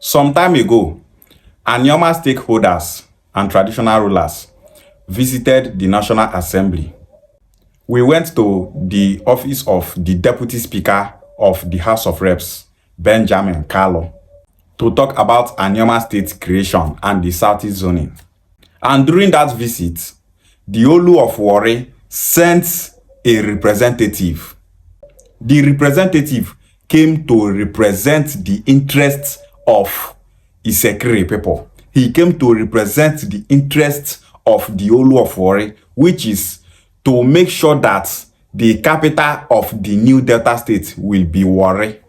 Some time ago, Anioma stakeholders and traditional rulers visited the National Assembly. We went to the office of the Deputy Speaker of the House of Reps, Benjamin Kalu, to talk about Anioma State creation and the Southeast zoning. And during that visit, the Olu of Warri sent a representative. The representative came to represent the interests of Isekiri people. He came to represent the interests of the Olu of Warri, which is to make sure that the capital of the new Delta State will be Warri.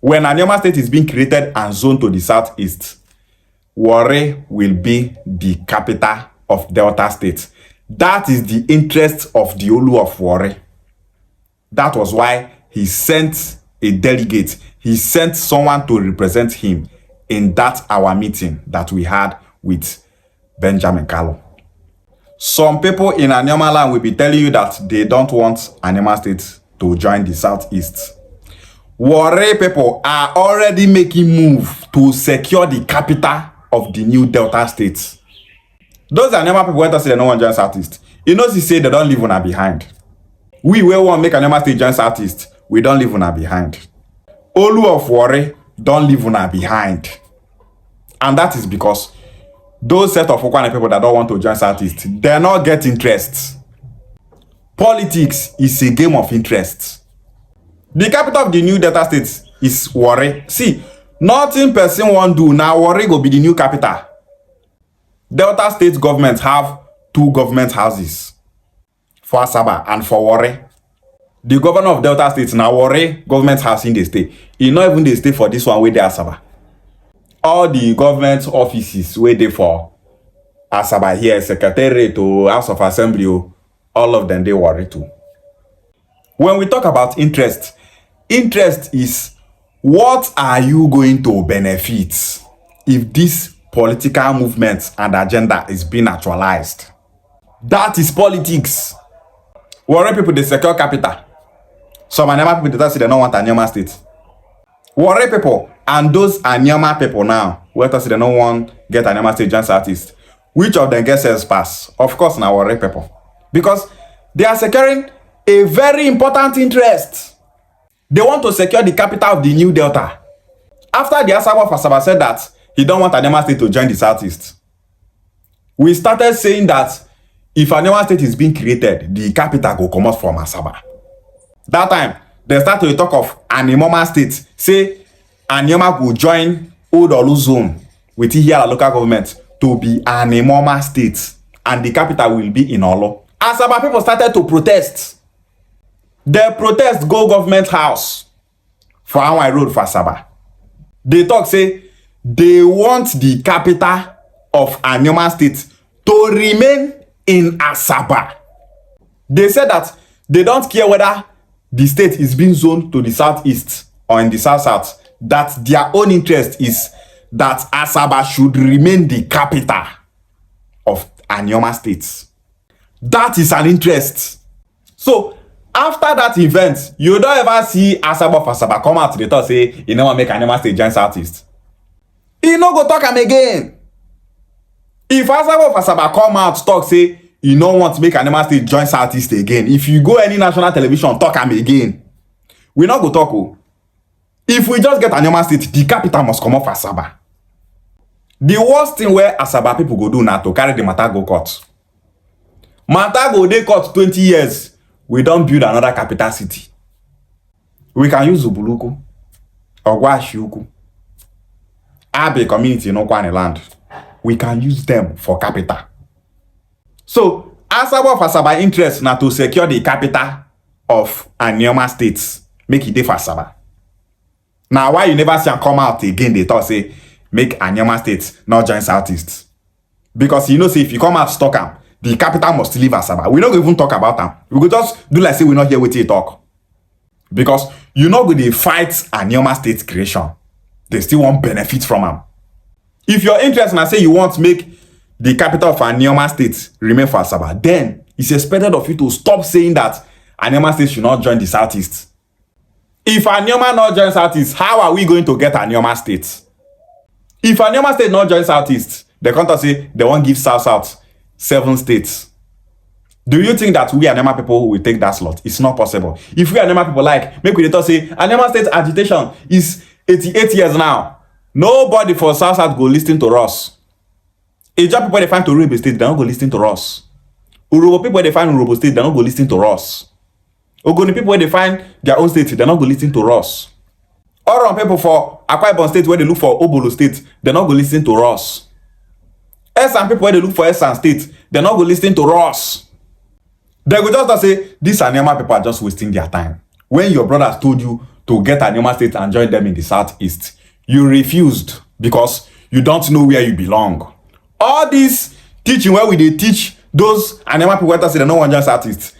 When Anioma State is being created and zoned to the southeast, Warri will be the capital of Delta State. That is the interest of the Olu of Warri. That was why he sent a delegate. He sent someone to represent him in that our meeting that we had with Benjamin Kalu. Some people in Anioma land will be telling you that they don't want Anioma State to join the southeast. Warri people are already making move to secure the capital of the new Delta State. Those Anioma people went to say they don't want to join southeast. You know, they say they don't leave una behind. We will want to make Anioma State join southeast. We don't leave una behind. Olu of Warri don't leave una behind. And that is because those set of Okwane people that don't want to join southeast, they not get interest. Politics is a game of interest. The capital of the new Delta State is Warri. See, nothing person won't do now. Warri go be the new capital. Delta State government have two government houses for Asaba and for Warri. The governor of Delta State now Warri government house in the state. He not even they stay for this one where they Asaba. All the government offices where they for Asaba here, Secretariat to House of Assembly, all of them they Warri too. When we talk about interest is what are you going to benefit if this political movement and agenda is being actualized? That is politics. Warri people they secure capital. Some Anioma people they say they don't want Anioma State. Warri people and those Anioma people now, where say they don't want get Anioma State join southeast. Which of them gets sales pass? Of course, now Warri people, because they are securing a very important interest. They want to secure the capital of the new Delta. After the Asaba of Asaba said that he don't want Anioma State to join the southeast, we started saying that if Anioma State is being created, the capital will come out from Asaba. That time, they started to talk of Anioma State. Say Anioma will join Old Olu zone with Ihiala local government to be Anioma State, and the capital will be in Olu. Asaba people started to protest. They protest go government house for Anwai Road for Asaba. They talk say they want the capital of Anioma State to remain in Asaba. They said that they don't care whether the state is being zoned to the southeast or in the south-south. That their own interest is that Asaba should remain the capital of Anioma State. That is an interest. So after that event, you don't ever see Asaba of Asaba come out to the talk say you never make Anioma State join southeast. He no go talk am again. If Asaba of Asaba come out talk say you no want to make Anioma State join southeast again, if you go any national television talk am again, we not go talk o. If we just get Anioma State, the capital must come off Asaba. The worst thing where Asaba people go do now to carry the matter go court. Matter go dey court 20 years. We don't build another capital city. We can use Ubuluku, Ogwashiuku, Abe community in Okwane land. We can use them for capital. So, Asaba of Asaba interest now to secure the capital of Anioma State. Make it dey for Asaba. Now, why you never see them come out again, they talk say, make Anioma State not join southeast. Because you know, say if you come out to talk them, the capital must leave Asaba. We don't even talk about them. We go just do like say we not here with you talk. Because you know when they fight Anioma State creation, they still want benefit from them. If your interest now say you want to make the capital of Anioma State remain for Asaba, then it's expected of you to stop saying that Anioma State should not join the southeast. If Anioma not join southeast, how are we going to get Anioma State? If Anioma State not join Southeast, they come to say they won't give South 7 states. Do you think that we Anioma people will take that slot? It's not possible. If we Anioma people make we talk say Anioma State agitation is 88 years now. Nobody for South go listen to us. Ijaw people they find to Urobo State, they don't go listen to us. Urobo people they find Urobo State, they don't go listen to us. Ogoni people they find their own state, they don't go listen to us. Oron people for Akwa Ibom State where they look for Obolo State, they don't go listen to us. Esan people where they look for Esan State, they don't go listen to us. They go just say this Anioma people are just wasting their time. When your brothers told you to get Anioma State and join them in the Southeast, you refused because you don't know where you belong. All this teaching where we they teach those Anioma people that say they don't want to join Southeast.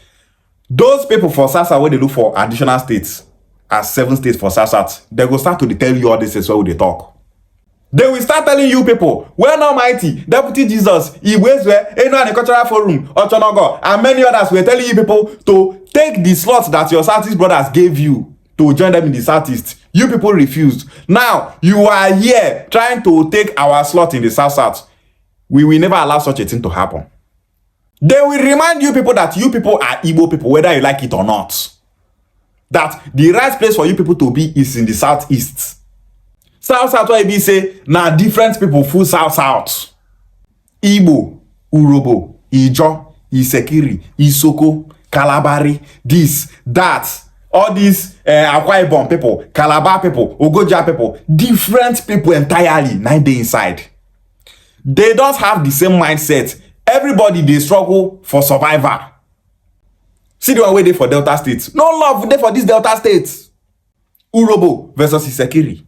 Those people for South where they look for additional states as 7 states for South, they go start to tell you all this is where they talk. They will start telling you people, well Almighty, Deputy Jesus, Ibwezwe, Eno Cultural Forum, Ochonogo, and many others were telling you people to take the slots that your Southeast brothers gave you to join them in the Southeast. You people refused. Now, you are here trying to take our slot in the South. We will never allow such a thing to happen. They will remind you people that you people are Igbo people, whether you like it or not. That the right place for you people to be is in the Southeast. South where be say now different people full South. Igbo, Urobo, Ijaw, Isekiri, Isoko, Kalabari, this, that. All these Akwa Ibom people, Calabar people, Ogoja people, different people entirely, 9 days inside. They don't have the same mindset. Everybody they struggle for survival. See the one way they for Delta State. No love there for this Delta State. Urobo versus Isekiri.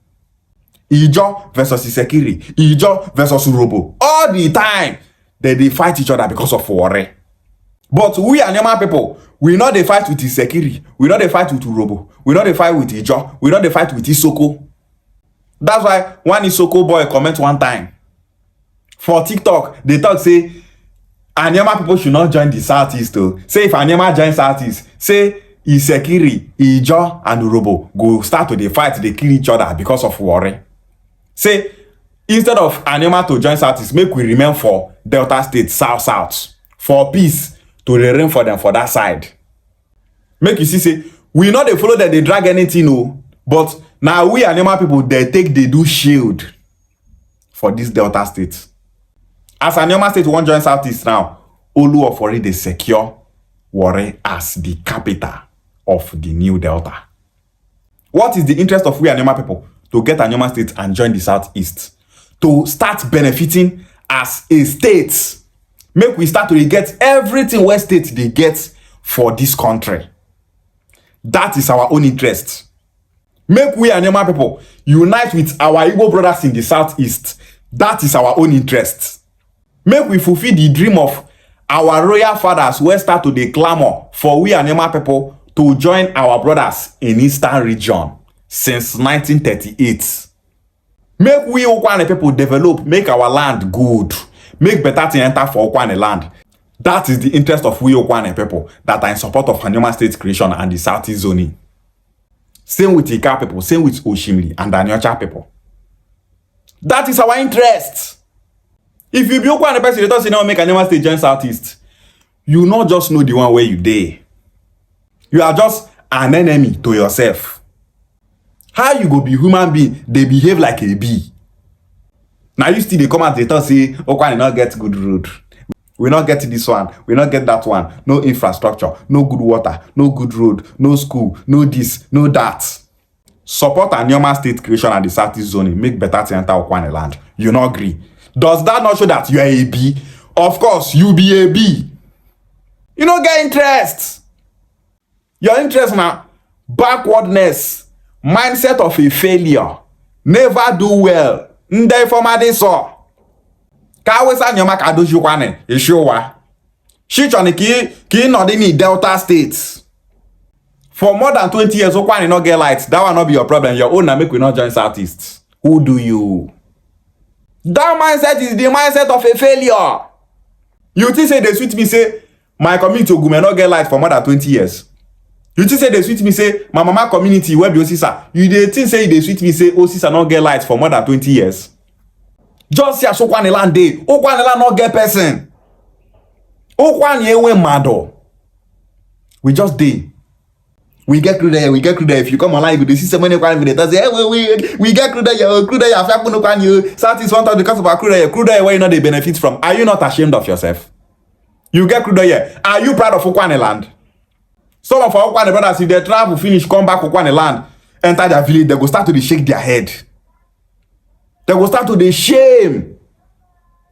Ijaw versus Isekiri. Ijaw versus Urobo. All the time they fight each other because of Warri. But we Anioma people, we know they fight with Isekiri. We know they fight with Urobo. We know they fight with Ijaw. We know they fight with Isoko. That's why one Isoko boy comment one time. For TikTok, they talk say Anioma people should not join the Southeast though. Say if Anioma join Southeast, say Isekiri, Ijaw, and Urobo go start to they fight, they kill each other because of Warri. Say instead of Anioma to join Southeast, make we remain for Delta State, South. For peace to reign for them for that side. Make you see, say, we know they follow that they drag anything, no. But now we Anioma people, they do shield for this Delta State. As Anioma State won't join Southeast now, Olu of Warri they secure Warri as the capital of the new Delta. What is the interest of we Anioma people to get Anioma State and join the Southeast? To start benefiting as a state. Make we start to get everything where state they get for this country. That is our own interest. Make we Anioma people unite with our Igbo brothers in the Southeast. That is our own interest. Make we fulfill the dream of our royal fathers where start to dey clamor for we Anioma people to join our brothers in Eastern region since 1938. Make we Okwane people develop, make our land good. Make better thing enter for Okwane land. That is the interest of we Okwane people that are in support of Anioma State creation and the Southeast zoning. Same with Ika people, same with Oshimiri and Aniocha people. That is our interest. If you be Okwane person, you don't say no make Anioma State join Southeast. You not just know the one where you dey. You are just an enemy to yourself. How you go be human being? They behave like a bee. Now you still they come out they talk say Okwane not get good road. We not get this one, we not get that one. No infrastructure, no good water, no good road, no school, no this, no that. Support Anioma State creation and the Southeast zoning. Make better to enter Okwane land. You not agree? Does that not show that you are a bee? Of course, you be a bee. You don't get interest. Your interest now, backwardness, mindset of a failure, never do well. Nde formadi so. Ka wesa Anioma ka doju kwane, ishowa. She choni ki no dey in Delta States. For more than 20 years, Okwane no get lights. That will not be your problem. Your own na make we not join Southeast. Who do you? That mindset is the mindset of a failure. You think say they sweet me say my community Ogume not get light for more than 20 years. You think say they sweet me say my mama community where be Osisa. You dey think say they sweet me say Osisa not get light for more than 20 years. Just see as Okwane land dey. Okwane land not get person. Okwane ewe mado. We just dey. We get crude there, we get crude there. If you come online, you see so many Okwane videos. Say, hey, we get crude there, crude there. If you Okwane, you Southeast want to because of our crude there, where you know they benefit from. Are you not ashamed of yourself? You get crude there. Are you proud of Okwane land? Some of our Okwane brothers, if they travel, finish, come back Okwane land, enter their village, they go start to shake their head. They go start to shame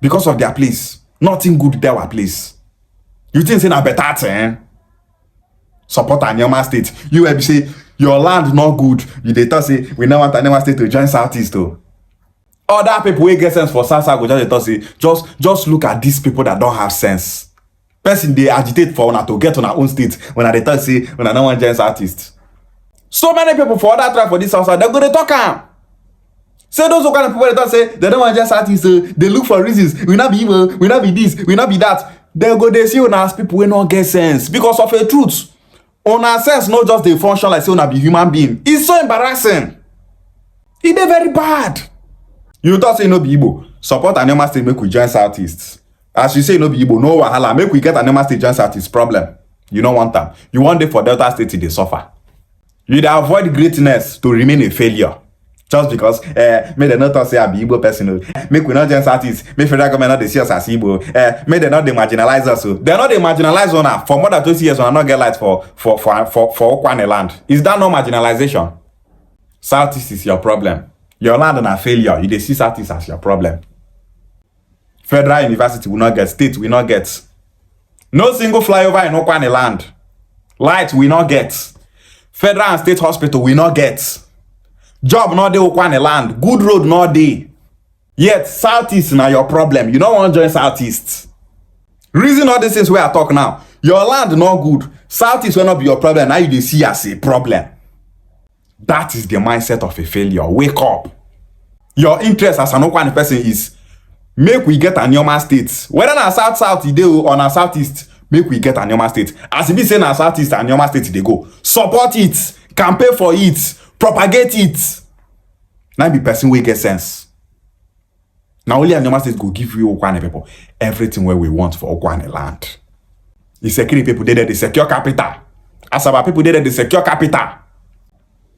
because of their place. Nothing good there our place. You think say na better thing? Support Anioma State. You will say your land not good. You dey talk say we now want Anioma State to join Southeast though. Other people wey get sense for South go just dey talk say just look at these people that don't have sense. Person they agitate for una to get on our own state when they talk say when I don't want join Southeast. So many people for other tribe for this house, they go to talk am. Say those kind of people that say they don't want just Southeast, they look for reasons. We not be evil, we not be this, we not be that. They go they see una as people wey not get sense because of a truth. Una sense not just they function like say una be human being. It's so embarrassing. It dey very bad. You thought say no be Igbo. Support Anioma State make we join Southeast. As you say no be Igbo, no wahala. Make we get Anioma State join Southeast problem. You don't want them. You want them for Delta State they suffer. You dey avoid greatness to remain a failure. Just because may they not say I be Igbo person. Make we not join Southeast. Make federal government not they see us as Igbo. May they not they marginalize us. They're not they marginalize one for more than 20 years. One not get light for Okwane land. Is that no marginalization? Southeast is your problem. Your land is a failure. You they see Southeast as your problem. Federal university will not get. State will not get. No single flyover in Okwane land. Light will not get. Federal and state hospital will not get. Job not dey Okwane land. Good road not dey. Yet Southeast na your problem. You don't want to join Southeast. Reason all these things where I talk now. Your land not good. Southeast will not be your problem. Now you dey see as a problem. That is the mindset of a failure. Wake up. Your interest as an Okwane person is make we get Anioma State. Whether na South e dey or na Southeast, make we get Anioma State. As e be say na Southeast Anioma State they go. Support it. Campaign for it. Propagate it. Now be person wey get sense. Now only Anioma State go give you Okwane people everything where we want for Okwane land. The security people dey there, the secure capital. Asaba people dey there, the secure capital.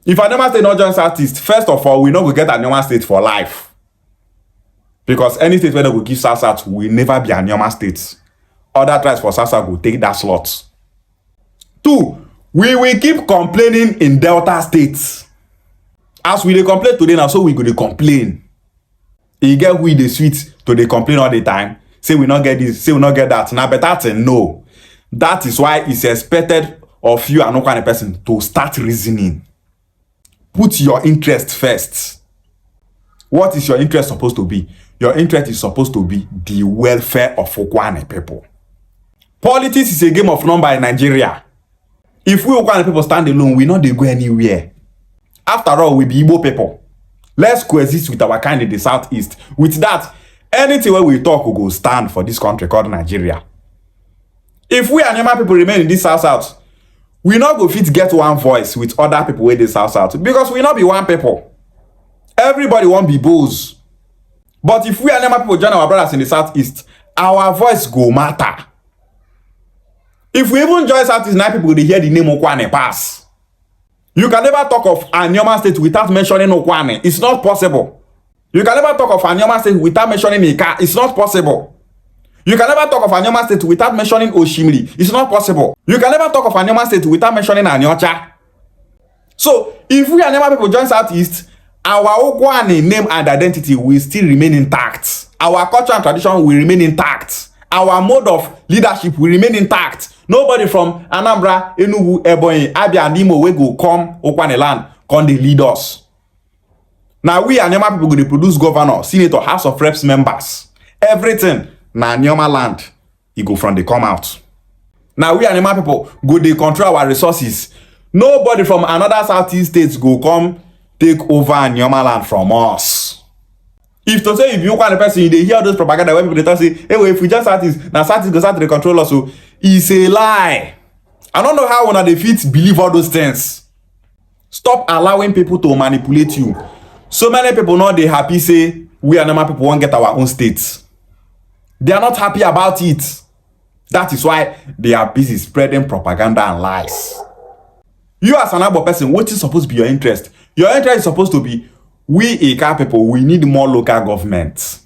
If Anioma State not join Southeast, first of all, we no go get Anioma State for life. Because any state where they go give South will never be Anioma State. Other tribes for South will take that slot. 2, we will keep complaining in Delta states. As we dey complain today now, so we go dey complain. E get who dey sweet to dey complain all the time. Say we not get this, say we not get that. Now better thing, no. That is why it's expected of you and no kind of person to start reasoning. Put your interest first. What is your interest supposed to be? Your interest is supposed to be the welfare of Okwane people. Politics is a game of number in Nigeria. If we Okwane people stand alone, we not dey go anywhere. After all, we be Igbo people. Let's coexist with our kind in the Southeast. With that, anything where we talk will go stand for this country called Nigeria. If we Anioma people remain in this South, we not go fit get one voice with other people with this South because we not be one people. Everybody won't be bows. But if we Anioma people join our brothers in the Southeast, our voice go matter. If we even join Southeast, now people will hear the name Okwane pass. You can never talk of Anioma State without mentioning Okwane. It's not possible. You can never talk of Anioma State without mentioning Ika. It's not possible. You can never talk of Anioma State without mentioning Oshimiri. It's not possible. You can never talk of Anioma State without mentioning Aniocha. So, if we Anioma people join Southeast, our Okwane name and identity will still remain intact. Our culture and tradition will remain intact. Our mode of leadership will remain intact. Nobody from Anambra, Enugu, Ebonyi, Abia, and Imo will go come Okwane land, come they lead us. Now we Anioma people go to produce governor, senator, House of Reps members. Everything na Anioma land, it go from the come out. Now we Anioma people go they control our resources. Nobody from another Southeast states go come take over Anioma land from us. If to say if you want a person, they hear those propaganda where people they say, hey, well, if we just Southeast, now Southeast go start to control us. So it's a lie. I don't know how one of the fit believe all those things. Stop allowing people to manipulate you. So many people now they happy say we Anioma people won't get our own state. They are not happy about it. That is why they are busy spreading propaganda and lies. You as an Igbo person, what is supposed to be your interest? Your interest is supposed to be, we Ika people, we need more local government.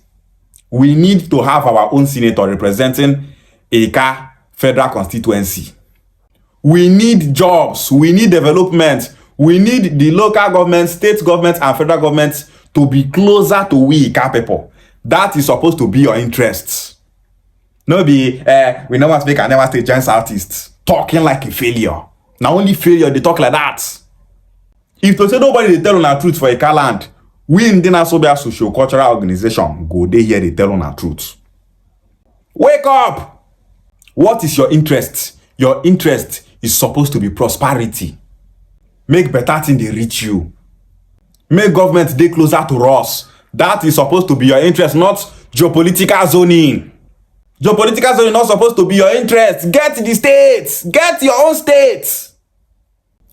We need to have our own senator representing Ika federal constituency. We need jobs. We need development. We need the local government, state government, and federal government to be closer to we Ika people. That is supposed to be your interests. No be, we never speak and never state joint Southeast. Talking like a failure. Now only failure, they talk like that. If to say nobody they tell on the truth for Ika land, we in Dina Sobia Social Cultural Organization go they here they tell on the truth. Wake up! What is your interest? Your interest is supposed to be prosperity. Make better thing they reach you. Make government dey closer to us. That is supposed to be your interest, not geopolitical zoning. Geopolitical zoning is not supposed to be your interest. Get the states. Get your own states.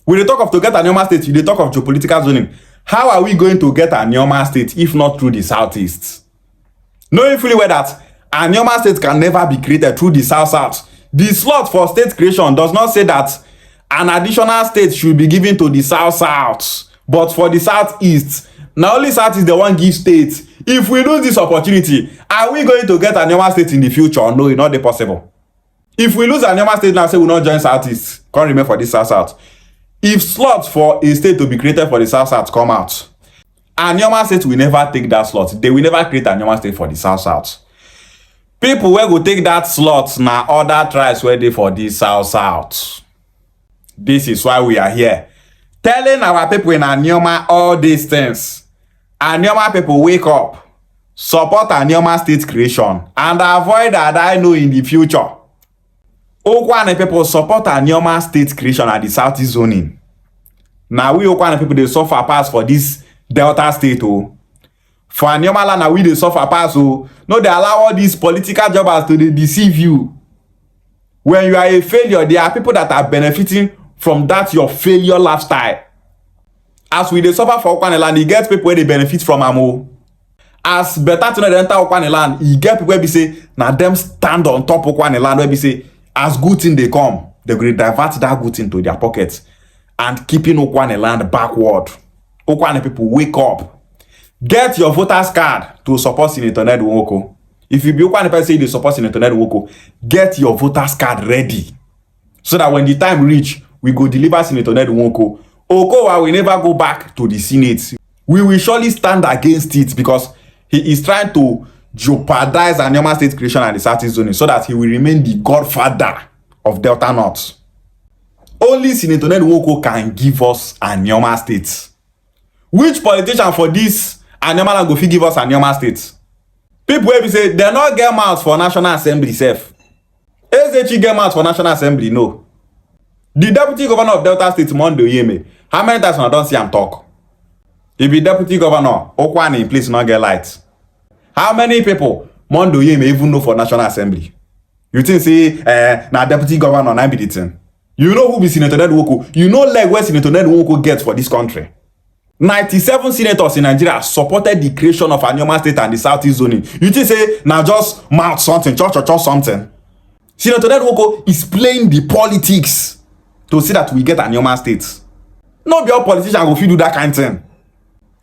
When they talk of to get Anioma state, they talk of geopolitical zoning. How are we going to get Anioma state if not through the Southeast? Knowing fully well that Anioma state can never be created through the South-South. The slot for state creation does not say that an additional state should be given to the South-South. But for the Southeast, now only Southeast the one give states. If we lose this opportunity, are we going to get Anioma state in the future? No, it's not possible. If we lose Anioma state now, say we not join Southeast, can't remain for the South-South. If slots for a state to be created for the South-South come out, Anioma state will never take that slot. They will never create Anioma state for the South-South. People where go take that slot now other tribes where they for the South-South. This is why we are here. Telling our people in Anioma all these things. Anioma people wake up. Support Anioma state creation. And avoid that I know in the future. Okwane people support Anioma state creation at the Southeast zoning. Now we Okwane people they suffer pass for this Delta state. Oh. For Anioma land now we they suffer pass. Oh. No, they allow all these political jobbers to deceive you. When you are a failure, there are people that are benefiting from that your failure lifestyle. As we dey suffer for Okwane land, you get people where they benefit from amo. As better to enter Okwane land, you get people where be say, now them stand on top of Okwane land where be say, as good thing they come, they will divert that good thing to their pockets and keeping Okwane land backward. Okwane people wake up. Get your voters card to support Senator Ned Nwoko. If you be Okwane person say they support Senator Ned Nwoko, get your voters card ready. So that when the time reach, we go deliver Senator Ned Nwoko. Okowa will never go back to the Senate. We will surely stand against it because he is trying to jeopardize Anioma state creation and the Southeast zoning so that he will remain the godfather of Delta North. Only Senator Ned Nwoko can give us Anioma state. Which politician for this Anioma land go fit give us Anioma state? People will say they not get mouth for National Assembly self. SHE get mouth for National Assembly, no. The deputy governor of Delta State, Mondo Yeme, how many times I don't see him talk? If the deputy governor, Okwane in place not get light. How many people Mondo Yeme even know for National Assembly? You think say now deputy governor na be the thing? You know who be Senator Ned Nwoko? You know like where Senator Ned Nwoko gets for this country? 97 senators in Nigeria supported the creation of Anioma state and the Southeast zoning. You think say now just mount something, church something? Senator Ned Nwoko is playing the politics to see that we get Anioma state. No be all politicians go fit do that kind of thing.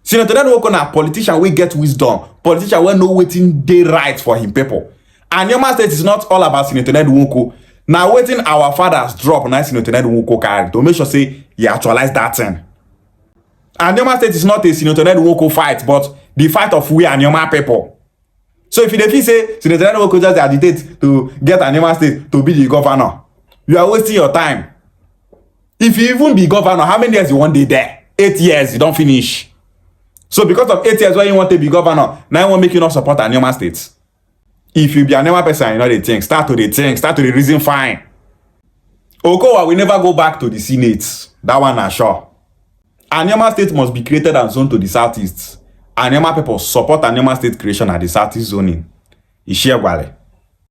Senator Ned Nwoko na politician wey get wisdom, politician wey know wetin dey right for him people. Anioma state is not all about Senator Ned Nwoko. Na wetin our fathers drop na Senator Ned Nwoko carry to make sure say he actualize that thing. Anioma state is not a Senator Ned Nwoko fight, but the fight of we Anioma people. So if you dey feel say Senator Ned Nwoko just agitate to get Anioma state to be the governor, you are wasting your time. If you even be governor, how many years you want dey there? 8 years, you don't finish. So because of 8 years when you want to be governor, now I won't make you not support Anioma state. If you be Anioma person, you know the thing. Start to the reason fine. Okowa will never go back to the Senate. That one is sure. Anioma state must be created and zoned to the Southeast. Anioma people support Anioma state creation at the Southeast zoning. Ishiagwale.